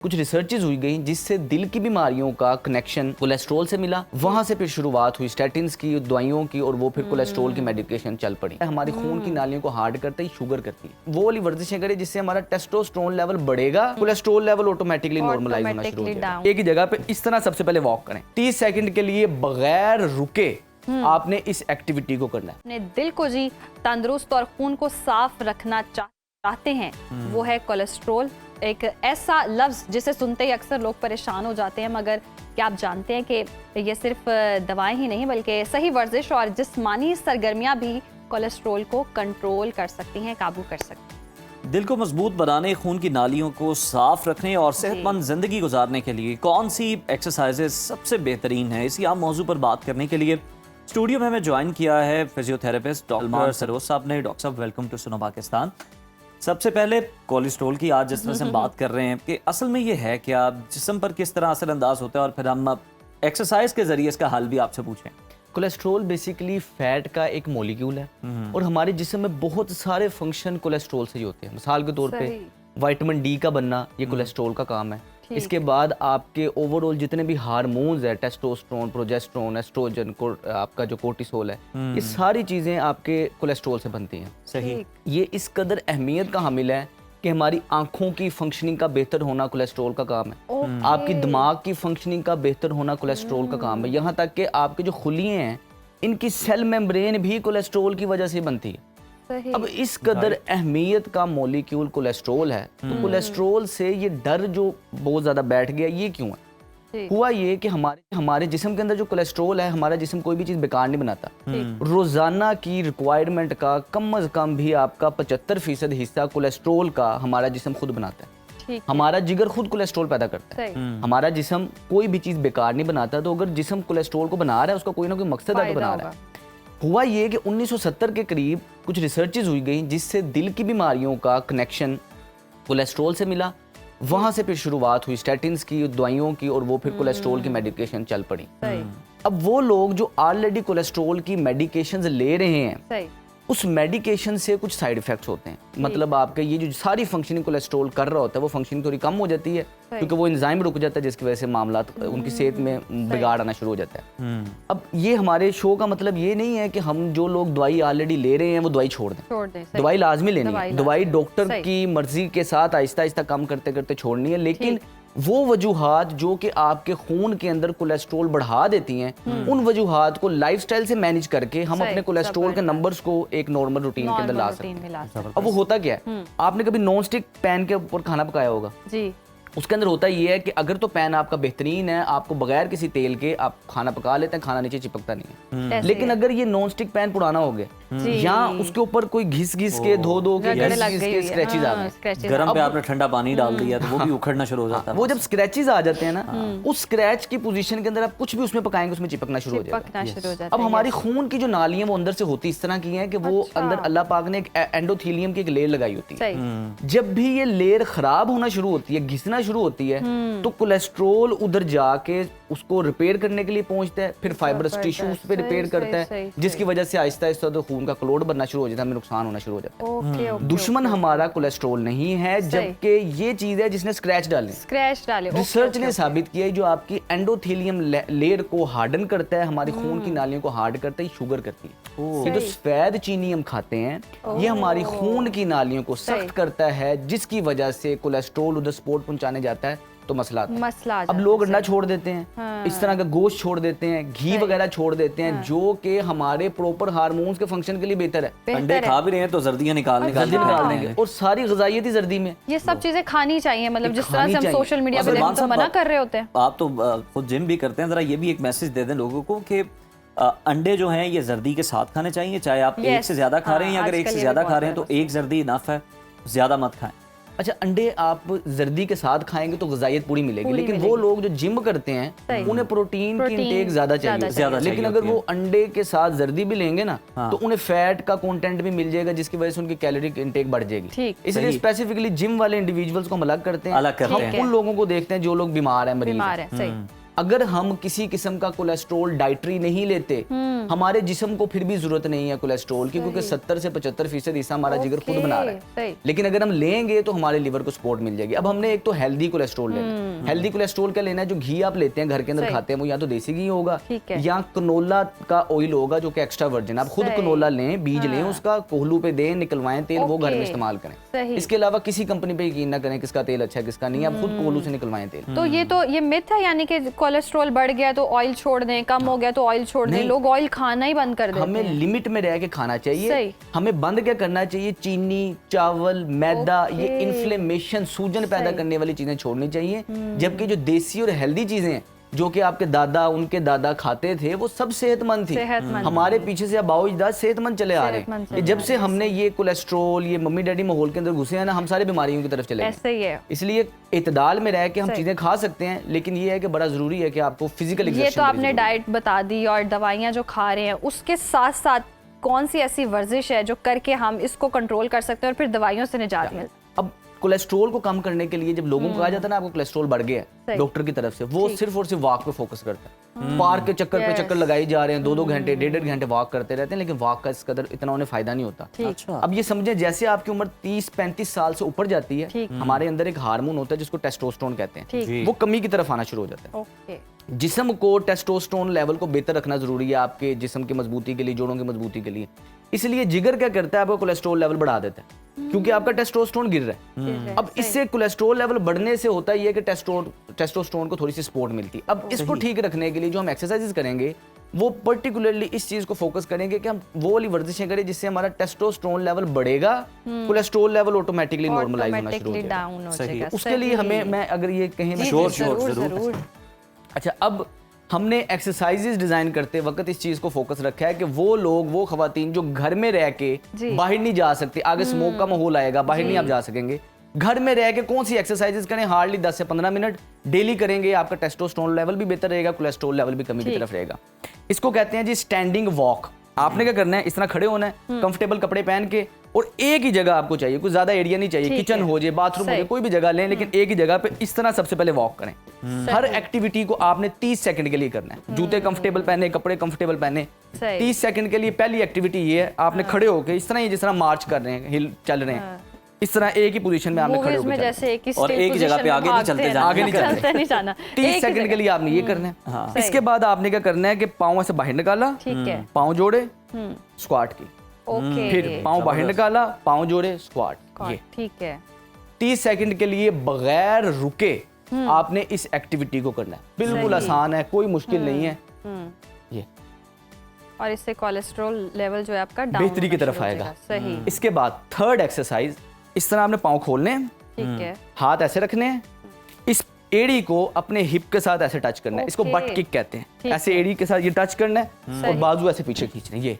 कुछ रिसर्चेज हुई गई जिससे दिल की बीमारियों का कनेक्शन कोलेस्ट्रॉल से मिला। वहां से फिर शुरुआत हुई स्टैटिन्स की, दवाइयों की, और वो फिर कोलेस्ट्रॉल की मेडिकेशन चल पड़ी। हमारी खून की नालियों को हार्ड करते ही शुगर करती है। वो वाली वर्जिशें करें जिससे हमारा टेस्टोस्टेरोन लेवल बढ़ेगा, कोलेस्ट्रॉल लेवल ऑटोमेटिकली नॉर्मलाइज होना शुरू हो जाएगा। एक ही जगह पे इस तरह सबसे पहले वॉक करें 30 सेकंड के लिए बगैर रुके। आपने इस एक्टिविटी को करना है। अपने दिल को जी तंदुरुस्त और खून को साफ रखना चाहते हैं, वो है कोलेस्ट्रॉल। एक ऐसा लफ्ज़ जिसे सुनते ही अक्सर लोग परेशान हो जाते हैं, मगर क्या आप जानते हैं कि ये सिर्फ दवाएं ही नहीं बल्कि सही वर्जिश और जिस्मानी सरगर्मियां भी कोलेस्ट्रॉल को कंट्रोल कर सकती हैं, काबू कर सकती हैं। दिल को मजबूत बनाने, खून की नालियों को साफ रखने और सेहतमंद जिंदगी गुजारने के लिए कौन सी एक्सरसाइजेज सबसे बेहतरीन है, इसी आम मौजू पर बात करने के लिए स्टूडियो में हमें ज्वाइन किया है फिजियोथेरेपिस्ट डॉक्टर सरोज साहब ने। डॉक्टर साहब, वेलकम टू सुनो पाकिस्तान। सबसे पहले कोलेस्ट्रॉल की आज जिस तरह से हम बात कर रहे हैं कि असल में ये है क्या, जिस्म पर किस तरह असर अंदाज होता है, और फिर हम एक्सरसाइज के जरिए इसका हल भी आपसे पूछें। कोलेस्ट्रॉल बेसिकली फैट का एक मॉलिक्यूल है और हमारे जिस्म में बहुत सारे फंक्शन कोलेस्ट्रॉल से ही होते हैं। मिसाल के तौर पे विटामिन डी का बनना, ये कोलेस्ट्रॉल का काम है। इसके बाद आपके ओवरऑल जितने भी हार्मोन्स है, टेस्टोस्टेरोन, प्रोजेस्टेरोन, एस्ट्रोजन, आपका जो कोर्टिसोल है, ये सारी चीजें आपके कोलेस्ट्रॉल से बनती हैं। सही। ये इस कदर अहमियत का हामिल है कि हमारी आंखों की फंक्शनिंग का बेहतर होना कोलेस्ट्रॉल का काम है। आपकी दिमाग की फंक्शनिंग का बेहतर होना कोलेस्ट्रॉल का काम है। यहाँ तक कि आपके जो खुलिये हैं, इनकी सेल मेम्ब्रेन भी कोलेस्ट्रॉल की वजह से बनती है। अब इस कदर अहमियत का मॉलिक्यूल कोलेस्ट्रॉल है, तो कोलेस्ट्रॉल से ये डर जो बहुत ज्यादा बैठ गया, ये क्यों है? हुआ ये कि हमारे जिस्म के अंदर जो कोलेस्ट्रॉल है, हमारा जिस्म कोई भी चीज बेकार नहीं बनाता। रोजाना की रिक्वायरमेंट का कम अज कम भी आपका 75% हिस्सा कोलेस्ट्रॉल का हमारा जिस्म खुद बनाता है। हमारा जिगर खुद कोलेस्ट्रॉल पैदा करता है। हमारा जिस्म कोई भी चीज बेकार नहीं बनाता। तो अगर जिस्म कोलेस्ट्रॉल को बना रहा है, उसका कोई ना कोई मकसद है तो बना रहा है। हुआ ये कि 1970 के करीब कुछ रिसर्चेज हुई गई जिससे दिल की बीमारियों का कनेक्शन कोलेस्ट्रॉल से मिला। वहां से फिर शुरुआत हुई स्टैटिन्स की, दवाइयों की, और वो फिर कोलेस्ट्रॉल की मेडिकेशन चल पड़ी। अब वो लोग जो ऑलरेडी कोलेस्ट्रॉल की मेडिकेशंस ले रहे हैं, उस मेडिकेशन से कुछ साइड इफेक्ट्स होते हैं। मतलब आपके ये जो सारी फंक्शनिंग कोलेस्ट्रॉल कर रहा होता है, वो फंक्शनिंग थोड़ी कम हो जाती है क्योंकि वो एंजाइम रुक जाता है, जिसकी वजह से मामला उनकी सेहत में बिगाड़ आना शुरू हो जाता है। अब ये हमारे शो का मतलब ये नहीं है कि हम जो लोग दवाई ऑलरेडी ले रहे हैं वो दवाई छोड़ दें। दवाई लाजमी लेनी है। दवाई डॉक्टर की मर्जी के साथ आहिस्ता आहिस्ता कम करते करते छोड़नी है। लेकिन वो वजूहात जो कि आपके खून के अंदर कोलेस्ट्रॉल बढ़ा देती हैं, उन वजूहात को लाइफस्टाइल से मैनेज करके हम अपने कोलेस्ट्रॉल के नंबर्स को एक नॉर्मल रूटीन के अंदर ला सकते हैं। अब वो होता क्या है, आपने कभी नॉन स्टिक पैन के ऊपर खाना पकाया होगा जी। उसके अंदर होता ये है कि अगर तो पैन आपका बेहतरीन है, आपको बगैर किसी तेल के आप खाना पका लेते हैं, खाना नीचे चिपकता नहीं है। लेकिन अगर ये नॉन स्टिक पैन पुराना हो गया या उसके ऊपर कोई घिस के धो के स्क्रैचेस आ गए, गरम पे आपने ठंडा पानी डाल दिया तो वो भी उखड़ना शुरू हो जाता है। वो जब स्क्रैचेस आ जाते हैं ना, उस स्क्रैच की पोजीशन के अंदर आप कुछ भी उसमें पकाएंगे उसमें चिपकना शुरू हो जाएगा। अब हमारी खून की जो नालियां वो अंदर से होती इस तरह की हैं कि वो अंदर अल्लाह पाक ने एक एंडोथेलियम की एक लेयर लगाई होती है। जब भी ये लेयर खराब होना शुरू होती है, घिसना शुरू होती है, तो कोलेस्ट्रॉल उधर जाके उसको रिपेयर करने के लिए पहुंचता है, फिर फाइबरस टिश्यू उस पे रिपेयर करता है, जिसकी वजह से आहिस्ता आहिस्ता तो खून का क्लोट बनना शुरू हो जाता है, हमें नुकसान होना शुरू हो जाता है। दुश्मन हमारा कोलेस्ट्रॉल नहीं है, जबकि ये चीज है जिसने स्क्रैच डाले। रिसर्च ने साबित किया है जो आपकी एंडोथेलियम लेयर को हार्डन करता है, हमारी खून की नालियों को हार्ड करता है, शुगर करती है। ये जो सफेद चीनी हम खाते हैं, ये हमारी खून की नालियों को सख्त करता है, जिसकी वजह से कोलेस्ट्रॉल उधर सपोर्ट पहुंचाने जाता है तो मसला अब लोग अंडा छोड़ देते हैं, इस तरह का गोश्त छोड़ देते हैं, घी वगैरह छोड़ देते हैं, जो कि हमारे प्रॉपर हार्मोन्स के फंक्शन के लिए बेहतर है। अंडे खा भी रहे हैं तो जर्दियां निकाल देंगे और सारी ग़िज़ाइयत ही जर्दी में। ये सब चीजें खानी चाहिए, मतलब जिस तरह से हम सोशल मीडिया पे तो मना कर रहे होते हैं। आप तो खुद जिम भी करते हैं, जरा ये भी एक मैसेज दे दें लोगों को कि अंडे जो हैं ये जर्दी के साथ खाने चाहिए, चाहे आप एक से ज्यादा खा रहे हैं या अगर एक से ज्यादा खा रहे हैं तो एक जर्दी इनफ है, ज्यादा मत खाएं। अच्छा, अंडे आप जर्दी के साथ खाएंगे तो ग़िज़ाइयत पूरी मिलेगी, लेकिन वो लोग जो जिम करते हैं उन्हें प्रोटीन की इंटेक ज्यादा चाहिए। लेकिन अगर वो अंडे के साथ जर्दी भी लेंगे ना, तो उन्हें फैट का कंटेंट भी मिल जाएगा, जिसकी वजह से उनकी कैलोरी इंटेक बढ़ जाएगी। इसलिए स्पेसिफिकली जिम वाले इंडिविजुअल्स को हम अलग करते हैं। हम उन लोगों को देखते हैं जो लोग बीमार हैं, मरीज हैं। अगर हम किसी किस्म का कोलेस्ट्रॉल डाइटरी नहीं लेते, हमारे जिस्म को फिर भी जरूरत नहीं है कोलेस्ट्रॉल की, क्योंकि 70 से 75% हिस्सा हमारा जिगर खुद बना रहा है। सही। लेकिन अगर हम लेंगे तो हमारे लिवर को सपोर्ट मिल जाएगी। अब हमने एक तो हेल्दी कोलेस्ट्रॉल लेना है। हेल्दी कोलेस्ट्रॉल क्या लेना है? जो घी आप लेते हैं घर के अंदर खाते हैं, वो या तो देसी घी होगा ठीक है। या कनोला का ऑयल होगा जो कि एक्स्ट्रा वर्जिन। आप खुद कनोला लें, बीज लें, उसका कोहलू पे दें, निकलवाएं तेल, वो घर में इस्तेमाल करें। सही। इसके अलावा किसी कंपनी पे यकीन ना करें किसका तेल अच्छा है किसका नहीं, आप खुद कोहलू से निकलवाएं तेल। तो ये मिथ है, यानी कि कोलेस्ट्रॉल बढ़ गया तो ऑयल छोड़ दें, कम हो गया तो ऑयल छोड़ दें, लोग ऑयल खाना ही बंद कर देते हमें हैं। लिमिट में रह के खाना चाहिए। सही। हमें बंद क्या करना चाहिए? चीनी, चावल, मैदा, ये इन्फ्लेमेशन, सूजन पैदा करने वाली चीजें छोड़नी चाहिए। जबकि जो देसी और हेल्दी चीजें हैं जो कि आपके दादा उनके दादा खाते थे, वो सब सेहतमंद थी। हमारे पीछे से अब अजदाद सेहतमंद चले आ रहे हैं। कि जब से हमने ये कोलेस्ट्रॉल, ये मम्मी डैडी माहौल के अंदर घुसे हैं ना, हम सारे बीमारियों की तरफ चले गए। ऐसे ही है। इसलिए इतदाल में रह के हम चीजें खा सकते हैं, लेकिन ये है कि बड़ा जरूरी है कि आपको फिजिकल ये तो आपने डाइट बता दी और दवाइयाँ जो खा रहे हैं, उसके साथ साथ कौन सी ऐसी वर्जिश है जो करके हम इसको कंट्रोल कर सकते हैं और फिर दवाइयों से निजात मिल? अब कोलेस्ट्रॉल को कम करने के लिए जब लोगों को कहा जाता है ना आपको कोलेस्ट्रॉल बढ़ गया है डॉक्टर की तरफ से, वो सिर्फ और सिर्फ वॉक पे फोकस करता है। पार्क के चक्कर पे चक्कर लगाए जा रहे हैं, 2-2 घंटे 1.5 घंटे वॉक करते रहते हैं, लेकिन वॉक का इस कदर इतना उन्हें फायदा नहीं होता। अच्छा। अब ये समझें जैसे आपकी उम्र 30-35 साल से ऊपर जाती है, हमारे अंदर एक हार्मोन होता है जिसको टेस्टोस्टेरोन कहते हैं, वो कमी की तरफ आना शुरू हो जाता है। ओके। जिस्म को टेस्टोस्टेरोन लेवल को बेहतर रखना जरूरी है आपके जिस्म की मजबूती के लिए, जोड़ों की मजबूती के लिए। इसलिए जिगर क्या करता है? आपका कोलेस्ट्रॉल लेवल बढ़ा देता है, क्योंकि आपका टेस्टोस्टेरोन गिर रहा है। अब इससे कोलेस्ट्रॉल लेवल बढ़ने से होता है कि टेस्टोस्टेरोन को थोड़ी सी सपोर्ट मिलती है। अब इसको ठीक रखने के लिए जो हम एक्सरसाइजेस करेंगे, वो पर्टिकुलरली इस चीज को फोकस करेंगे कि हम वो वाली वर्जिशें करें जिससे हमारा टेस्टोस्टेरोन लेवल बढ़ेगा, कोलेस्ट्रॉल लेवल ऑटोमेटिकली नॉर्मलाइज होना शुरू हो जाएगा। उसके लिए हमें, मैं अगर ये कहें, जरूर। अच्छा, अब हमने एक्सरसाइजेज डिजाइन करते वक्त इस चीज को फोकस रखा है कि वो लोग, वो खवातीन जो घर में रह के बाहर नहीं जा सकते, आगे स्मोक का माहौल आएगा, बाहर नहीं आप जा सकेंगे, घर में रह के कौन सी एक्सरसाइजेज करें? हार्डली 10 से 15 मिनट डेली करेंगे, आपका टेस्टोस्टेरोन लेवल भी बेहतर रहेगा, कोलेस्ट्रॉल लेवल भी कमी की तरफ रहेगा। इसको कहते हैं जी स्टैंडिंग वॉक। आपने क्या करना है? इस तरह खड़े होना है, कंफर्टेबल कपड़े पहन के, और एक ही जगह आपको चाहिए, कुछ ज्यादा एरिया नहीं चाहिए, किचन हो जाए, बाथरूम हो जाए, कोई भी जगह लें, लेकिन एक ही जगह पे इस तरह सबसे पहले वॉक करें। हर एक्टिविटी को आपने 30 सेकंड के लिए करना है। जूते कंफर्टेबल पहने, कपड़े कंफर्टेबल पहने, 30 सेकंड के लिए पहली एक्टिविटी ये है, आपने खड़े होकर इस तरह ही, जिस तरह मार्च कर रहे हैं, हिल चल रहे हैं, इस तरह एक ही पोजीशन में आपने खड़े होकर जैसे और एक जगह पे आगे नहीं चलते जाना, आगे नहीं जाना। 30 सेकंड के लिए आपने ये करना है। इसके बाद आपने क्या करना है कि पाँव ऐसे बाहर निकाला, पाँव जोड़े, स्क्वाट की, फिर पाँव बाहर निकाला, पाँव जोड़े, स्क्वाट। ये ठीक है। 30 सेकंड के लिए बगैर रुके आपने इस एक्टिविटी को करना है। बिल्कुल आसान है, कोई मुश्किल नहीं है ये, और इससे कोलेस्ट्रॉल लेवल जो है आपका बेहतरी की तरफ आएगा। सही। इसके बाद थर्ड एक्सरसाइज, इस तरह आपने पाँव खोलने हैं, ठीक है, हाथ ऐसे रखने हैं, इस एड़ी को अपने हिप के साथ ऐसे टच करना है, इसको बट किक कहते हैं। ऐसे एड़ी के साथ ये टच करना है और बाजू ऐसे पीछे खींचना है। ये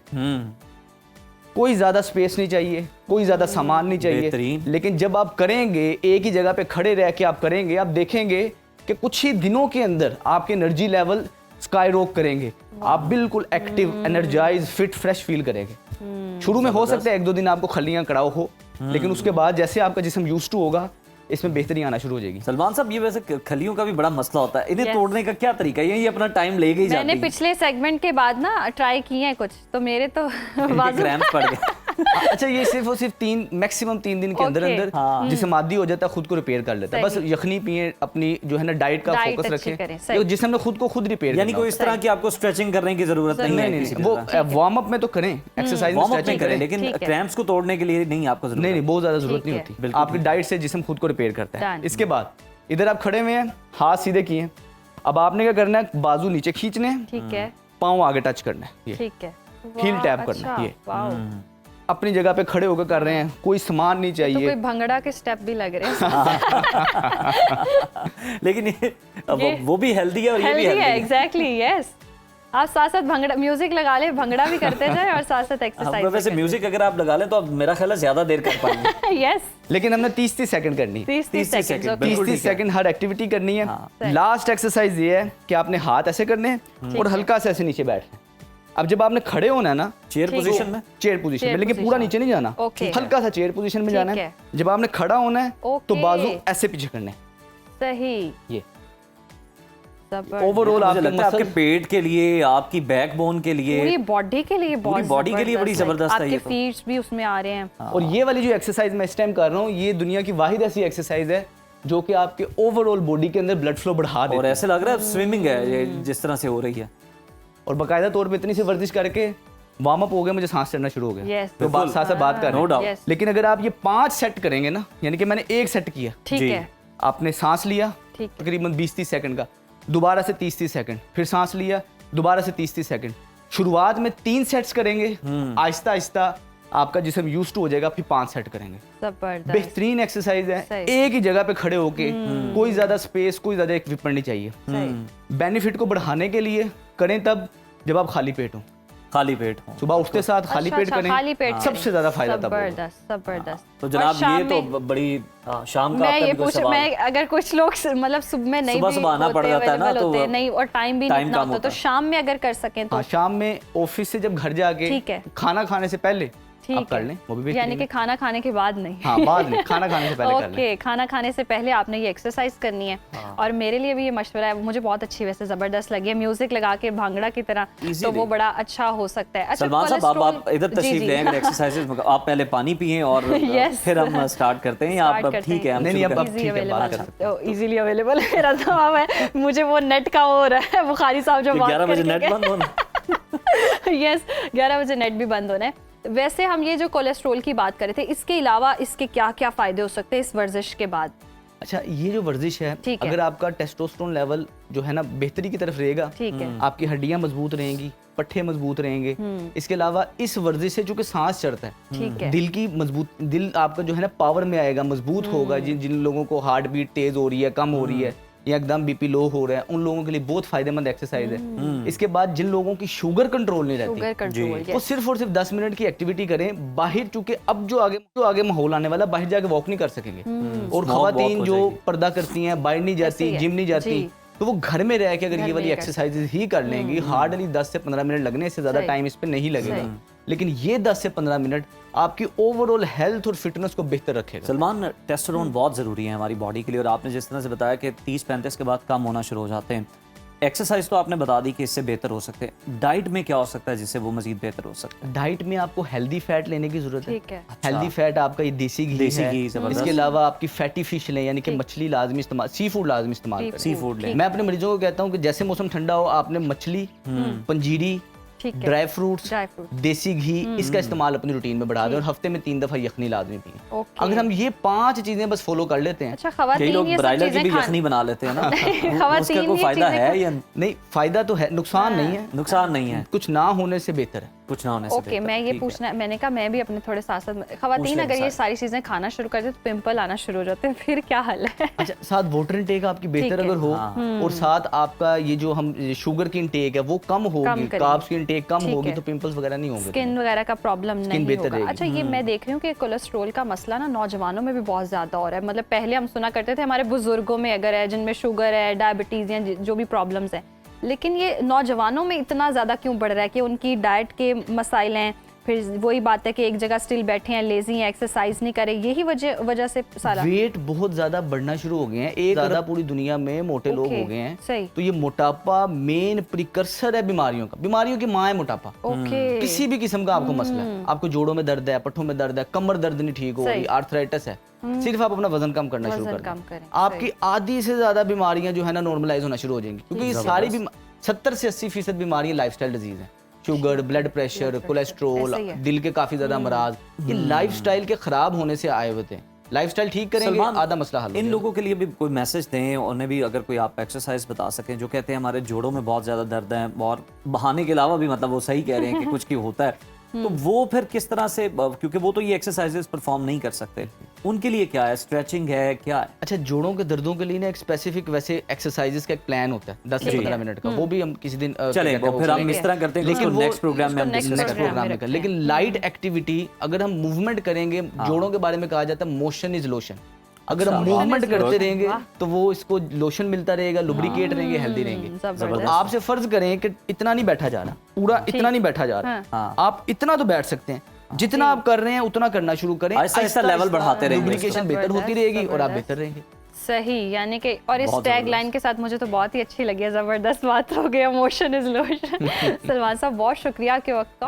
कोई ज्यादा स्पेस नहीं चाहिए, कोई ज्यादा सामान नहीं चाहिए, लेकिन जब आप करेंगे, एक ही जगह पे खड़े रह के आप करेंगे, आप देखेंगे कि कुछ ही दिनों के अंदर आपके एनर्जी लेवल स्काई रॉक करेंगे, आप बिल्कुल active, energize, fit, fresh feel करेंगे। शुरू में हो सकता है 1-2 दिन आपको खलियां कड़ाव हो, लेकिन उसके बाद जैसे आपका जिस्म यूज्ड टू होगा, इसमें बेहतरी आना शुरू हो जाएगी। सलमान साहब, ये वैसे खलियों का भी बड़ा मसला होता है, इन्हें तोड़ने का क्या तरीका है? ये अपना टाइम लेके ही जाती है। मैंने पिछले सेगमेंट के बाद ना ट्राई किए हैं कुछ, तो मेरे तो क्रैम्प्स पड़ गए। अच्छा, ये सिर्फ और सिर्फ मैक्सिमम 3 दिन के अंदर अंदर जिसम आदी हो जाता है, खुद को रिपेयर कर लेता है। बस यखनी पिए, अपनी जो है ना डाइट का फोकस रखें, जिसम में खुद को खुद रिपेयर, यानी कोई इस तरह की आपको स्ट्रेचिंग करने की जरूरत नहीं है। वो वार्म अप में तो करें, एक्सरसाइज में स्ट्रेचिंग करें, लेकिन क्रैम्प्स को तोड़ने के लिए नहीं आपको जरूरत। नहीं, बहुत ज्यादा जरूरत नहीं होती। आपकी डाइट से जिस्म खुद को रिपेयर करता है। इसके बाद इधर आप खड़े हुए हैं, हाथ सीधे किए, अब आपने क्या करना है? बाजू नीचे खींचने हैं, ठीक है, पाँव आगे टच करना है, ये ठीक है, हील टैप करना है, ये अपनी जगह पे खड़े होकर कर रहे हैं, कोई सामान नहीं चाहिए। तो कोई भंगड़ा के स्टेप भी लग रहे हैं। लेकिन ये वो भी हेल्दी है और ये भी हेल्दी है। Exactly, yes. आप साथ साथ भंगड़ा, म्यूजिक लगा ले, भंगड़ा भी करते जाए और साथ साथ एक्सरसाइज। वैसे म्यूजिक अगर आप लगा लें तो मेरा ख्याल है ज्यादा देर कर पाएंगे। यस, लेकिन हमने 30-30 सेकंड करनी है, 30-30 सेकंड हर एक्टिविटी करनी है। लास्ट एक्सरसाइज ये है कि आपने हाथ ऐसे करने हैं और हल्का से ऐसे नीचे बैठना है। अब जब आपने खड़े होना है ना, चेयर पोजीशन में, लेकिन पूरा नीचे नहीं जाना, हल्का सा चेयर पोजीशन में जाना है। जब आपने खड़ा होना है तो बाजू ऐसे पीछे करने हैं। सही, ये जबरदस्त। ओवरऑल मुझे आपके लगता है आपके मसल पेट के लिए, आपकी बैकबोन के लिए, पूरी बॉडी के लिए बहुत बॉडी के लिए बड़ी जबरदस्त है आपके ये तो। फीट्स भी उसमें आ रहे हैं। और ये वाली जो एक्सरसाइज मैं इस टाइम कर रहा हूँ, ये दुनिया की वाहिद ऐसी एक्सरसाइज है जो कि आपके ओवरऑल बॉडी के अंदर ब्लड फ्लो बढ़ा देती और है। ऐसे लग रहा है स्विमिंग है ये जिस तरह से हो रही है। और बाकायदा तौर पे इतनी सी वर्जिश करके वार्म अप हो गया, मुझे सांस चढ़ना शुरू हो गया। Yes. तो बात साथ बात कर रहे No हैं। doubt. Yes. लेकिन अगर आप ये 5 सेट करेंगे ना, यानी कि मैंने 1 सेट किया, ठीक जी। है, आपने सांस लिया ठीक। तकरीबन 20-30 सेकंड का, दोबारा से 30-30 सेकंड, फिर सांस लिया, दोबारा से 30-30 सेकंड। शुरुआत में 3 सेट्स करेंगे, आहिस्ता आहिस्ता आपका जिस्म यूज्ड टू हो जाएगा, फिर 5 सेट करेंगे। जबरदस्त। बेहतरीन एक्सरसाइज है, सही। एक ही जगह पे खड़े होके, कोई ज्यादा स्पेस, कोई ज्यादा इक्विपमेंट नहीं चाहिए। सही। बेनिफिट को बढ़ाने के लिए करें तब जब आप खाली पेट हो, खाली पेट हो। सुबह उठते साथ खाली पेट करें, खाली पेट सबसे ज्यादा फायदा तब होगा। जबरदस्त जबरदस्त। तो और जनाब शाम ये तो में- बड़ी शाम का मैं आपका ये भी कोई पूछ, सवाल? मैं अगर कुछ लोग मतलब सुबह में नहीं सुबह भी सुबह आना पड़ होते, जाता है ना, available तो होते हैं, नहीं और टाइम भी टाइम इतना कम होता, होता तो है। शाम में अगर कर सकें तो हाँ, शाम में ऑफिस से जब घर जाके ठीक है। खाना खाने से पहले आप ठीक कर है। लें, वो भी यानी बेहतरीन कि है। खाना खाने के बाद नहीं। हाँ, बाद में खाना खाने से पहले कर लें। ओके, खाना खाने से पहले आपने ये एक्सरसाइज करनी है। और मेरे लिए भी ये मशवरा है, मुझे बहुत अच्छी वैसे जबरदस्त लगी है, म्यूजिक लगा के भांगड़ा की तरह, तो Easily। वो बड़ा अच्छा हो सकता है। अच्छा, सलमान साहब आप कोलेस्ट्रॉल- इधर जी, तशरीफ जी। लें, अगर एक्सरसाइजेज आप पहले पानी पिएं और Yes। फिर हम स्टार्ट करते हैं, या Start आप करते ठीक है हैं। हम नहीं, शुरू अब करें? ठीक है, बात कर सकते इजीली अवेलेबल है मेरा जवाब है। मुझे वो नेट का वो हो रहा है, बुखारी साहब जो बात 11 बजे करके नेट बंद होना। यस, 11 बजे नेट भी बंद होना है। वैसे हम ये जो कोलेस्ट्रॉल की बात कर रहे थे, इसके अलावा इसके क्या क्या फायदे हो सकते हैं इस वर्जिश के बाद? अच्छा, ये जो वर्जिश है, ठीक है। अगर आपका टेस्टोस्टेरोन लेवल जो है ना बेहतरी की तरफ रहेगा, ठीक है। आपकी हड्डियां मजबूत रहेंगी, पट्ठे मजबूत रहेंगे। इसके अलावा इस वर्जिश से चूंकि सांस चढ़ता है, ठीक है। दिल की मजबूत, दिल आपका जो है ना पावर में आएगा, मजबूत होगा। जिन जिन लोगों को हार्ट बीट तेज हो रही है, कम हो रही है, या एकदम बीपी लो हो रहा है, उन लोगों के लिए बहुत फायदेमंद एक्सरसाइज है। इसके बाद जिन लोगों की शुगर कंट्रोल नहीं रहती, शुगर कंट्रोल, वो सिर्फ और सिर्फ 10 मिनट की एक्टिविटी करें बाहर, चूंकि अब जो आगे माहौल आने वाला, बाहर जाके वॉक नहीं कर सकेंगे। और Smog walk खवातीन हो जो जाएगी। पर्दा करती हैं, बाहर नहीं ऐसे जाती, ही है। जिम नहीं जाती, जी। तो वो घर में रह के अगर घर ये वाली में कर एक्सरसाइजेज ही कर लेंगी, हार्डली 10 से 15 मिनट लगने से ज्यादा सही। टाइम इस पे नहीं लगेगा। सही। लेकिन ये 10 से 15 मिनट आपकी ओवरऑल हेल्थ और फिटनेस को बेहतर रखेगा। सलमान, टेस्टोस्टेरोन बहुत ज़रूरी है हमारी बॉडी के लिए, और आपने जिस तरह से बताया कि 30-35 के बाद कम होना शुरू हो जाते हैं। एक्सरसाइज तो आपने बता दी कि इससे बेहतर हो सकते हैं, डाइट में क्या हो सकता है जिससे वो मजीद बेहतर हो सकता है? डाइट में आपको हेल्दी फैट लेने की जरूरत है। ठीक है। हेल्दी फैट आपका ये देसी घी देसी है। घी, जबरदस्त। इसके अलावा आपकी फैटी फिश लें, यानी कि मछली लाजमी इस्तेमाल, सी फूड लाजमी इस्तेमाल करें। सी फूड लें। मैं अपने मरीजों को कहता हूँ कि जैसे मौसम ठंडा हो, आपने मछली, पंजीरी, ठीक है। ड्राई फ्रूट्स, ड्राई फ्रूट, देसी घी, इसका इस्तेमाल अपनी रूटीन में बढ़ा दें, और हफ्ते में 3 दफा यखनी लाजमी पिएं। ओके। अगर हम ये 5 चीजें बस फॉलो कर लेते हैं, अच्छा, कई खवातीन लोग ये सब ब्रायलर की चीजें भी खान यखनी बना लेते हैं ना, उसका खवातीन कोई ये फायदा चीजें है या नहीं फायदा तो है, नुकसान नहीं है, नुकसान नहीं है? कुछ ना होने से बेहतर है। कुछ ना होने से ओके, बेहतर, मैं ये ठीक है। पूछना, मैंने कहा मैं भी अपने थोड़े साथ साथ खवातीन लें अगर ये साथ। सारी चीजें खाना शुरू कर दे तो पिंपल आना शुरू हो जाते हैं, फिर क्या हल है? अच्छा, साथ वाटर इनटेक आपकी बेहतर ठीक है। अगर हो, और साथ आपका ये जो हम शुगर की इनटेक है वो कम होगी, करें। कार्ब्स की इनटेक कम ठीक होगी, है। तो पिंपल्स वगैरह नहीं होंगे। स्किन वगैरह का प्रॉब्लम नहीं बेहतर होगा। रहेगी। अच्छा, ये मैं देख रही हूँ कि कोलेस्ट्रॉल का मसला ना नौजवानों में भी बहुत ज्यादा हो रहा है। मतलब पहले हम सुना करते थे हमारे बुजुर्गों में अगर है, जिनमें शुगर है, डायबिटीज या जो भी प्रॉब्लम्स हैं, लेकिन ये नौजवानों में इतना ज्यादा क्यों बढ़ रहा है? कि उनकी डाइट के मसाइल हैं, फिर वही बात है कि एक जगह स्टिल बैठे हैं, लेजी हैं, एक्सरसाइज नहीं करे, यही वजह से सारा वेट बहुत ज्यादा बढ़ना शुरू हो गए हैं, एक ज्यादा पूरी दुनिया में मोटे लोग हो गए हैं। सही। तो ये मोटापा मेन प्रिकर्सर है बीमारियों का, बीमारियों की माँ है मोटापा। ओके। किसी भी किस्म का आपको मसला है, आपको जोड़ों में दर्द है, पट्ठों में दर्द है, कमर दर्द नहीं ठीक हो रही, आर्थराइटिस है, सिर्फ आप अपना वजन कम करना शुरू वजन कर कम दें, करें, आपकी आधी से ज्यादा बीमारियां जो है ना नॉर्मलाइज होना शुरू हो जाएंगी। क्योंकि ये सारी 70 से 80% बीमारियां लाइफस्टाइल डिजीज हैं। शुगर, ब्लड प्रेशर, कोलेस्ट्रोल, ऐसे ही है। दिल के काफी ज्यादा अमराज, ये लाइफस्टाइल के खराब होने से आए हुए थे। लाइफस्टाइल ठीक करेंगे, सलमान, आधा मसला हल हो इन जाएगा। लोगों के लिए भी कोई मैसेज दें, उन्हें भी अगर कोई आप एक्सरसाइज बता सकें, जो कहते हैं हमारे जोड़ों में बहुत ज़्यादा दर्द है, और बहाने के अलावा भी मतलब वो सही कह रहे हैं कि कुछ की होता है, तो वो फिर किस तरह से, क्योंकि वो तो ये एक्सरसाइजेस परफॉर्म नहीं कर सकते, उनके लिए क्या है? स्ट्रेचिंग है, क्या है? अच्छा, जोड़ों के दर्दों के लिए ना एक स्पेसिफिक वैसे एक्सरसाइजेस का एक प्लान होता है 10 से 15 मिनट का, वो भी हम किसी दिन चलें, वो फिर हम इस तरह करते हैं, लेकिन लेकिन वो नेक्स्ट प्रोग्राम में हम उसको डिस्कस next करेंगे। प्रोग्राम में कर, लेकिन लाइट एक्टिविटी अगर हम मूवमेंट करेंगे, जोड़ों के बारे में कहा जाता है मोशन इज लोशन। अगर हम मूवमेंट करते रहेंगे तो वो इसको लोशन मिलता रहेगा, लुब्रिकेट रहेंगे, हेल्दी रहेंगे। जबरदस्त। आपसे फर्ज करें कि इतना नहीं बैठा जा रहा, पूरा इतना नहीं बैठा जा रहा, आप इतना तो बैठ सकते हैं, जितना आप कर रहे हैं उतना करना शुरू करें, आहिस्ता आहिस्ता लेवल बढ़ाते रहेंगे। लुब्रिकेशन बेहतर होती रहेगी और आप बेहतर रहेंगे। सही, यानी कि और इस बहुत टैग जबरदस्त। लाइन के साथ मुझे तो बहुत ही अच्छी लगी है, ज़बरदस्त बात हो गई, इमोशन इज लोशन। सलमान साहब बहुत शुक्रिया आपके वक्त का।